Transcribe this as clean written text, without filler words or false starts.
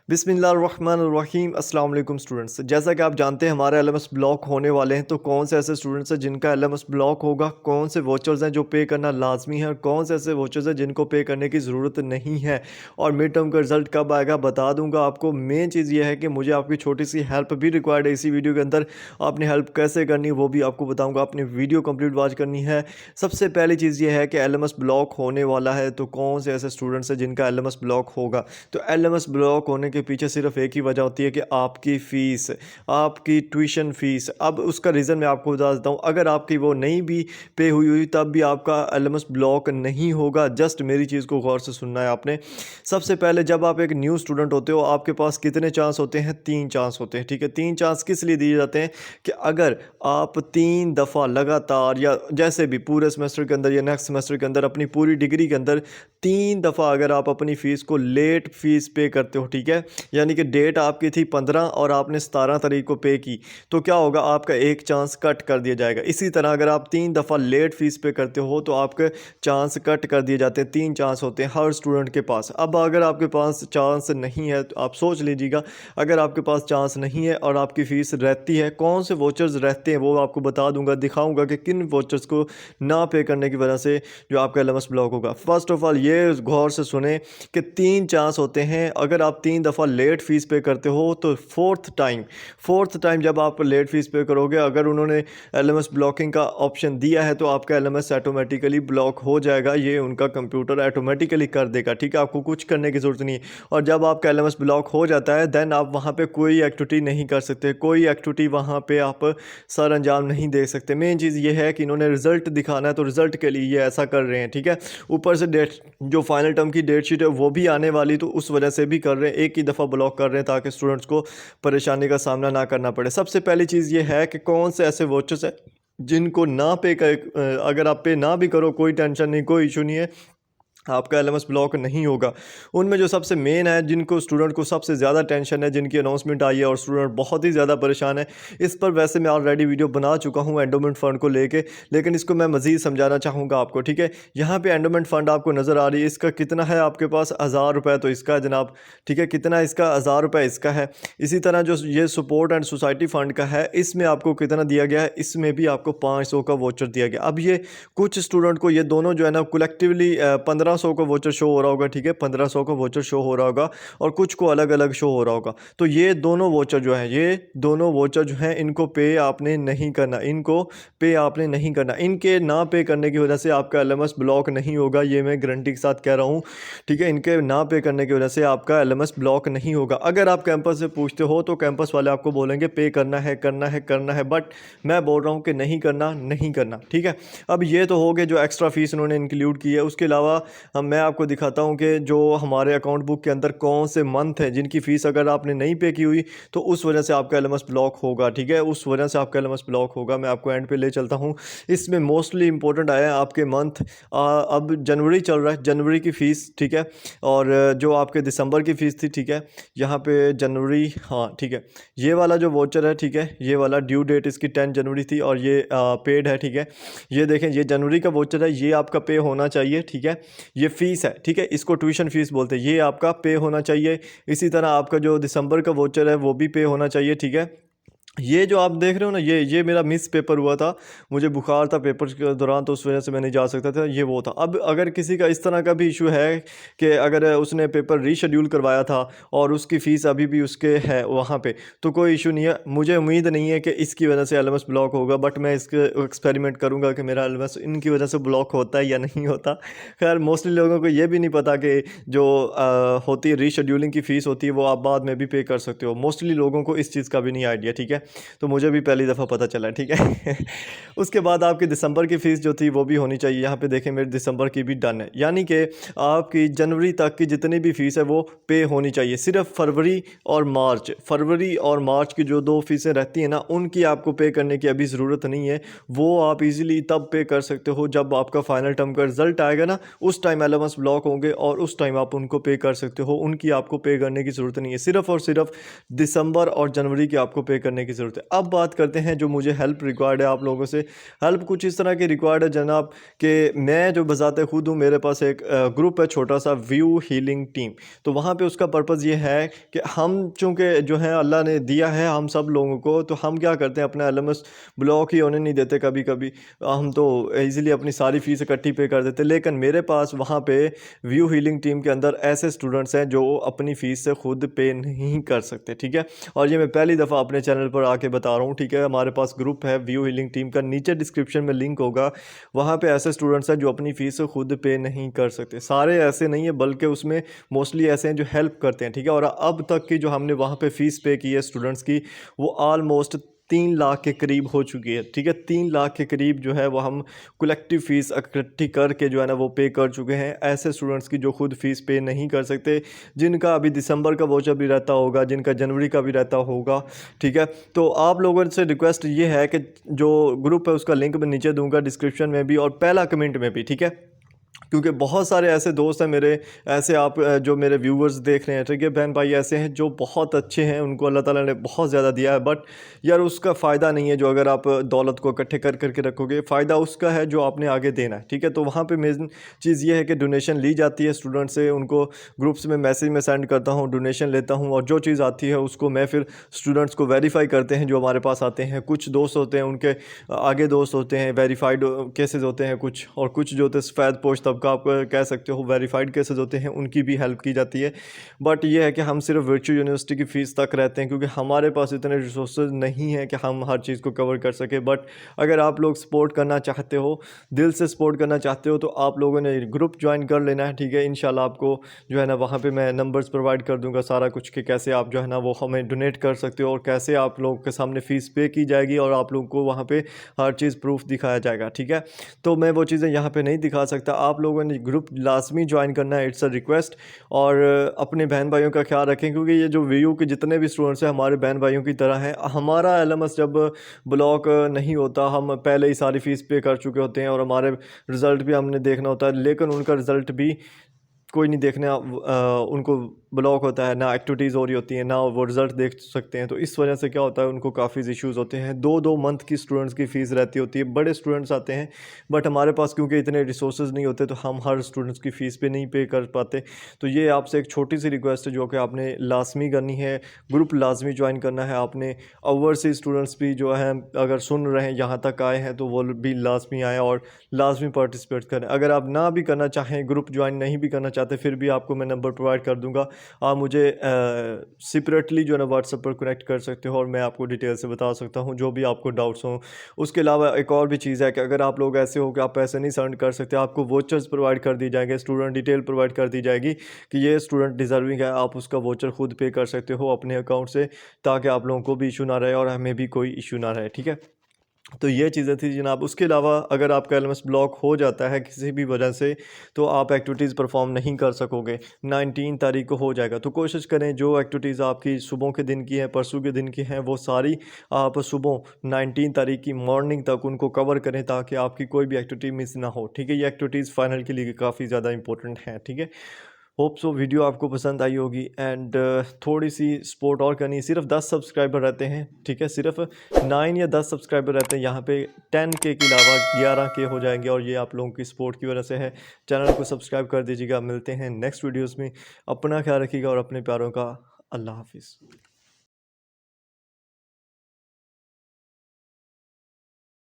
बिस्मिल्लाहिर्रहमानिर्रहीम अस्सलाम वालेकुम स्टूडेंट्स। जैसा कि आप जानते हैं हमारे एलएमएस ब्लॉक होने वाले हैं, तो कौन से ऐसे स्टूडेंट्स हैं जिनका एलएमएस ब्लॉक होगा, कौन से वोचर्स हैं जो पे करना लाजमी है और कौन से ऐसे वोचर्स हैं जिनको पे करने की ज़रूरत नहीं है, और मिड टर्म का रिजल्ट कब आएगा बता दूंगा आपको। मेन चीज़ ये है कि मुझे आपकी छोटी सी हेल्प भी रिक्वायर्ड है इसी वीडियो के अंदर। आपने हेल्प कैसे करनी है वो भी आपको बताऊँगा, आपने वीडियो कंप्लीट वॉच करनी है। सबसे पहली चीज़ ये है कि एलएमएस ब्लॉक होने वाला है, तो कौन से ऐसे स्टूडेंट्स हैं जिनका एलएमएस ब्लॉक होगा। तो एलएमएस ब्लॉक होने के पीछे सिर्फ एक ही वजह होती है कि आपकी फ़ीस, आपकी ट्यूशन फ़ीस। अब उसका रीज़न मैं आपको बता देता हूँ। अगर आपकी वो नहीं भी पे हुई हुई तब भी आपका एलएमएस ब्लॉक नहीं होगा। जस्ट मेरी चीज़ को गौर से सुनना है आपने। सबसे पहले जब आप एक न्यू स्टूडेंट होते हो आपके पास कितने चांस होते हैं? 3 चांस होते हैं, ठीक है। 3 चांस किस लिए दिए जाते हैं कि अगर आप 3 दफ़ा लगातार या जैसे भी पूरे सेमेस्टर के अंदर या नेक्स्ट सेमेस्टर के अंदर अपनी पूरी डिग्री के अंदर 3 दफ़ा अगर आप अपनी फ़ीस को लेट फ़ीस पे करते हो, ठीक है, यानी कि डेट आपकी थी 15 और आपने 17 तारीख को पे की, तो क्या होगा, आपका एक चांस कट कर दिया जाएगा। इसी तरह अगर आप 3 दफ़ा लेट फ़ीस पे करते हो तो आपके चांस कट कर दिए जाते हैं। 3 चांस होते हैं हर स्टूडेंट के पास। अब अगर आपके पास चांस नहीं है तो आप सोच लीजिएगा, अगर आपके पास चांस नहीं है और आपकी फ़ीस रहती है, कौन से वोचर्स रहते हैं वो आपको बता दूंगा, दिखाऊंगा कि किन वोचर्स को ना पे करने की वजह से जो आपका एलएमएस ब्लॉक होगा। फर्स्ट ऑफ ऑल ये गौर से सुने कि 3 चांस होते हैं। अगर आप 3 दफ़ा लेट फ़ीस पे करते हो तो फोर्थ टाइम जब आप लेट फ़ीस पे करोगे, अगर उन्होंने एलएमएस ब्लॉकिंग का ऑप्शन दिया है तो आपका एलएमएस ऑटोमेटिकली ब्लॉक हो जाएगा। ये उनका कंप्यूटर ऑटोमेटिकली कर देगा, ठीक है, आपको कुछ करने की ज़रूरत नहीं है। और जब आपका एलएमएस ब्लॉक हो जाता है देन आप वहाँ पे कोई एक्टिविटी नहीं कर सकते, कोई एक्टिविटी वहाँ पे आप सर अंजाम नहीं दे सकते। मेन चीज़ ये है कि इन्होंने रिज़ल्ट दिखाना है तो रिज़ल्ट के लिए ये ऐसा कर रहे हैं, ठीक है। ऊपर से डेट जो फाइनल टर्म की डेट शीट है वो भी आने वाली, तो उस वजह से भी कर रहे हैं, एक ही दफ़ा ब्लॉक कर रहे हैं ताकि स्टूडेंट्स को परेशानी का सामना ना करना पड़े। सबसे पहली चीज़ ये है कि कौन से ऐसे वोचर्स हैं जिनको ना पे कर, अगर आप पे ना भी करो कोई टेंशन नहीं, कोई इशू नहीं है, आपका एलएमएस ब्लॉक नहीं होगा। उनमें जो सबसे मेन है, जिनको स्टूडेंट को सबसे ज़्यादा टेंशन है, जिनकी अनाउंसमेंट आई है और स्टूडेंट बहुत ही ज़्यादा परेशान है, इस पर वैसे मैं ऑलरेडी वीडियो बना चुका हूं एंडोमेंट फ़ंड को लेके, लेकिन इसको मैं मज़ीद समझाना चाहूँगा आपको, ठीक है। यहाँ पे एंडोमेंट फ़ंड आपको नज़र आ रही है, इसका कितना है आपके पास? 1000 रुपये तो इसका है जनाब, ठीक है। कितना इसका? 1000 रुपये इसका है। इसी तरह जो ये सपोर्ट एंड सोसाइटी फ़ंड का है, इसमें आपको कितना दिया गया है? इसमें भी आपको 500 का वोचर दिया गया। अब ये कुछ स्टूडेंट को ये दोनों जो है ना कलेक्टिवली 1500 का वोचर शो हो रहा होगा, ठीक है, 1500 का वोचर शो हो रहा होगा और कुछ को अलग अलग शो हो रहा होगा। तो ये दोनों वोचर जो है, ये दोनों वोचर जो हैं, इनको पे आपने नहीं करना, इनको पे आपने नहीं करना। इनके ना पे करने की वजह से आपका एलएमएस ब्लॉक नहीं होगा, ये मैं गारंटी के साथ कह रहा हूँ, ठीक है। इनके ना पे करने की वजह से आपका एलएमएस ब्लॉक नहीं होगा। अगर आप कैंपस से पूछते हो तो कैंपस वाले आपको बोलेंगे पे करना है, करना है, करना है, बट मैं बोल रहा हूँ कि नहीं करना, नहीं करना, ठीक है। अब ये तो हो गए जो एक्स्ट्रा फीस उन्होंने इंक्लूड की है। उसके अलावा मैं आपको दिखाता हूँ कि जो हमारे अकाउंट बुक के अंदर कौन से मंथ हैं जिनकी फ़ीस अगर आपने नहीं पे की हुई तो उस वजह से आपका एलएमएस ब्लॉक होगा, ठीक है, उस वजह से आपका एलएमएस ब्लॉक होगा। मैं आपको एंड पे ले चलता हूँ। इसमें मोस्टली इंपॉर्टेंट आया है आपके मंथ। अब जनवरी चल रहा है, जनवरी की फ़ीस, ठीक है, और जो आपके दिसंबर की फ़ीस थी, ठीक है, यहाँ पे जनवरी, हाँ ठीक है, ये वाला जो वोचर है, ठीक है, ये वाला ड्यू डेट इसकी 10 जनवरी थी और ये पेड है, ठीक है। ये देखें, ये जनवरी का वोचर है, ये आपका पे होना चाहिए, ठीक है। ये फ़ीस है, ठीक है, इसको ट्यूशन फ़ीस बोलते हैं, ये आपका पे होना चाहिए। इसी तरह आपका जो दिसंबर का वोचर है वो भी पे होना चाहिए, ठीक है। ये जो आप देख रहे हो ना, ये मेरा मिस पेपर हुआ था, मुझे बुखार था पेपर के दौरान तो उस वजह से मैं नहीं जा सकता था, ये वो था। अब अगर किसी का इस तरह का भी इशू है कि अगर उसने पेपर रीशेड्यूल करवाया था और उसकी फ़ीस अभी भी उसके है वहाँ पे, तो कोई इशू नहीं है। मुझे उम्मीद नहीं है कि इसकी वजह से एलएमएस ब्लॉक होगा, बट मैं इसके एक्सपेरिमेंट करूँगा कि मेरा एलएमएस इनकी वजह से ब्लॉक होता है या नहीं होता। खैर मोस्टली लोगों को ये भी नहीं पता कि जो होती है रीशेड्यूलिंग की फ़ीस होती है वो आप बाद में भी पे कर सकते हो। मोस्टली लोगों को इस चीज़ का भी नहीं आइडिया, ठीक है, तो मुझे भी पहली दफ़ा पता चला, ठीक है। उसके बाद आपकी दिसंबर की फ़ीस जो थी वो भी होनी चाहिए। यहाँ पे देखें मेरी दिसंबर की भी डन है, यानी कि आपकी जनवरी तक की जितनी भी फ़ीस है वो पे होनी चाहिए। सिर्फ फरवरी और मार्च की जो 2 फ़ीसें रहती हैं ना, उनकी आपको पे करने की अभी ज़रूरत नहीं है। वो आप इजीली तब पे कर सकते हो जब आपका फाइनल टर्म का रिज़ल्ट आएगा ना, उस टाइम एलएमएस ब्लॉक होंगे और उस टाइम आप उनको पे कर सकते हो। उनकी आपको पे करने की ज़रूरत नहीं है, सिर्फ़ और सिर्फ दिसंबर और जनवरी की आपको पे करने की ज़रूरत है। अब बात करते हैं जो मुझे हेल्प रिक्वायर्ड है आप लोगों से। हेल्प कुछ इस तरह की रिक्वायर्ड है जनाब कि मैं जो बज़ाते खुद हूँ, मेरे पास एक ग्रुप है छोटा-सा, व्यू हीलिंग टीम। तो वहाँ पे उसका पर्पज़ ये है कि हम चूँकि जो है अल्लाह ने दिया है हम सब लोगों को, तो हम क्या करते हैं अपना एलएमएस ब्लॉक ही होने नहीं देते कभी-कभी। हम तो ईज़िली अपनी सारी फ़ीस इकट्ठी पे कर देते। लेकिन मेरे पास वहाँ पे व्यू हीलिंग टीम के अंदर ऐसे स्टूडेंट्स हैं जो अपनी फ़ीस से खुद पे नहीं कर सकते, ठीक है? और ये मैं पहली दफ़ा अपने चैनल पर आके बता रहा हूँ, ठीक है? हमारे पास ग्रुप है व्यू हीलिंग टीम का, नीचे डिस्क्रिप्शन में लिंक होगा। वहाँ पे ऐसे स्टूडेंट्स हैं जो अपनी फ़ीस से खुद पे नहीं कर सकते। सारे ऐसे नहीं है, बल्कि उसमें मोस्टली ऐसे हैं जो हेल्प करते हैं, ठीक है? और अब तक की जो हमने वहाँ पे फ़ीस पे की है स्टूडेंट्स की, वो ऑलमोस्ट 3 लाख के करीब हो चुकी है, ठीक है? 3 लाख के करीब जो है वो हम कलेक्टिव फ़ीस इकट्ठी करके जो है ना वो पे कर चुके हैं ऐसे स्टूडेंट्स की जो खुद फ़ीस पे नहीं कर सकते, जिनका अभी दिसंबर का वाउचर भी रहता होगा, जिनका जनवरी का भी रहता होगा, ठीक है? तो आप लोगों से रिक्वेस्ट ये है कि जो ग्रुप है उसका लिंक मैं नीचे दूँगा डिस्क्रिप्शन में भी और पहला कमेंट में भी, ठीक है? क्योंकि बहुत सारे ऐसे दोस्त हैं मेरे, ऐसे आप जो मेरे व्यूवर्स देख रहे हैं, ठीक है, बहन भाई ऐसे हैं जो बहुत अच्छे हैं, उनको अल्लाह ताला ने बहुत ज़्यादा दिया है, बट यार उसका फ़ायदा नहीं है जो अगर आप दौलत को इकट्ठे कर करके रखोगे, फ़ायदा उसका है जो आपने आगे देना है, ठीक है? तो वहाँ पे मेन चीज़ ये है कि डोनेशन ली जाती है स्टूडेंट से, उनको ग्रुप्स में मैसेज में सेंड करता हूँ, डोनेशन लेता हूँ और जो चीज़ आती है उसको मैं फिर स्टूडेंट्स को वेरीफाई करते हैं जो हमारे पास आते हैं। कुछ दोस्त होते हैं उनके आगे दोस्त होते हैं, वेरीफाइड केसेस होते हैं कुछ, और कुछ जो होते हैं सफ़ेद पोश तबका आप कह सकते हो, वेरीफाइड केसेस होते हैं, उनकी भी हेल्प की जाती है। बट ये है कि हम सिर्फ वर्चुअल यूनिवर्सिटी की फ़ीस तक रहते हैं क्योंकि हमारे पास इतने रिसोर्सेज नहीं हैं कि हम हर चीज़ को कवर कर सकें। बट अगर आप लोग सपोर्ट करना चाहते हो, दिल से सपोर्ट करना चाहते हो, तो आप लोगों ने ग्रुप ज्वाइन कर लेना है, ठीक है? इंशाल्लाह आपको जो है ना वहाँ पे मैं नंबर्स प्रोवाइड कर दूँगा सारा कुछ कि कैसे आप जो है ना वो हमें डोनेट कर सकते हो और कैसे आप लोगों के सामने फ़ीस पे की जाएगी और आप लोगों को वहाँ पे हर चीज़ प्रूफ दिखाया जाएगा, ठीक है? तो मैं वो चीज़ें यहाँ पे नहीं दिखा सकता। आप लोगों ने ग्रुप लाज़मी ज्वाइन करना है, इट्स अ रिक्वेस्ट। और अपने बहन भाइयों का ख्याल रखें क्योंकि ये जो व्यू के जितने भी स्टूडेंट्स हैं हमारे बहन भाइयों की तरह हैं। हमारा एलएमएस जब ब्लॉक नहीं होता, हम पहले ही सारी फ़ीस पे कर चुके होते हैं और हमारे रिज़ल्ट भी हमने देखना होता है, लेकिन उनका रिज़ल्ट भी कोई नहीं देखने उनको ब्लॉक होता है, ना एक्टिविटीज़ हो रही होती हैं, ना वो रिज़ल्ट देख सकते हैं। तो इस वजह से क्या होता है उनको काफ़ी इश्यूज़ होते हैं। 2-2 मंथ की स्टूडेंट्स की फ़ीस रहती होती है, बड़े स्टूडेंट्स आते हैं, बट हमारे पास क्योंकि इतने रिसोर्सेज़ नहीं होते तो हम हर स्टूडेंट्स की फ़ीस पे नहीं पे कर पाते। तो ये आपसे एक छोटी-सी रिक्वेस्ट है जो कि आपने लाज़मी करनी है, ग्रुप लाज़मी ज्वाइन करना है आपने। ओवरसीज़ स्टूडेंट्स भी जो हैं अगर सुन रहे हैं, यहाँ तक आए हैं, तो वो भी लाज़मी आएँ और लाज़मी पार्टिसिपेट करें। अगर आप ना भी करना चाहें, ग्रुप ज्वाइन नहीं भी करना चाहते, फिर भी आपको मैं नंबर प्रोवाइड कर दूँगा। आप मुझे सेपरेटली जो है ना व्हाट्सएप पर कनेक्ट कर सकते हो और मैं आपको डिटेल से बता सकता हूँ जो भी आपको डाउट्स हों। उसके अलावा एक और भी चीज़ है कि अगर आप लोग ऐसे हो कि आप पैसे नहीं सेंड कर सकते, आपको वाउचर्स प्रोवाइड कर दी जाएंगे, स्टूडेंट डिटेल प्रोवाइड कर दी जाएगी कि ये स्टूडेंट डिज़र्विंग है, आप उसका वाउचर खुद पे कर सकते हो अपने अकाउंट से, ताकि आप लोगों को भी इशू ना रहे और हमें भी कोई इशू ना रहे, ठीक है? तो ये चीज़ें थी जनाब। उसके अलावा अगर आपका एलएमएस ब्लॉक हो जाता है किसी भी वजह से, तो आप एक्टिविटीज़ परफॉर्म नहीं कर सकोगे। 19 तारीख को हो जाएगा, तो कोशिश करें जो एक्टिविटीज़ आपकी सुबह के दिन की हैं, परसों के दिन की हैं, वो सारी आप सुबह 19 तारीख की मॉर्निंग तक उनको कवर करें ताकि आपकी कोई भी एक्टिविटी मिस ना हो, ठीक है? ये एक्टिविटीज़ फाइनल के लिए काफ़ी ज़्यादा इंपॉर्टेंट हैं, ठीक है? होप सो वीडियो आपको पसंद आई होगी एंड थोड़ी सी सपोर्ट और करनी है। सिर्फ 10 सब्सक्राइबर रहते हैं, ठीक है? सिर्फ 9 या 10 सब्सक्राइबर रहते हैं, यहाँ पे 10K के अलावा 11K हो जाएंगे और ये आप लोगों की सपोर्ट की वजह से है। चैनल को सब्सक्राइब कर दीजिएगा। मिलते हैं नेक्स्ट वीडियोस में। अपना ख्याल रखिएगा और अपने प्यारों का। अल्लाह हाफिज़।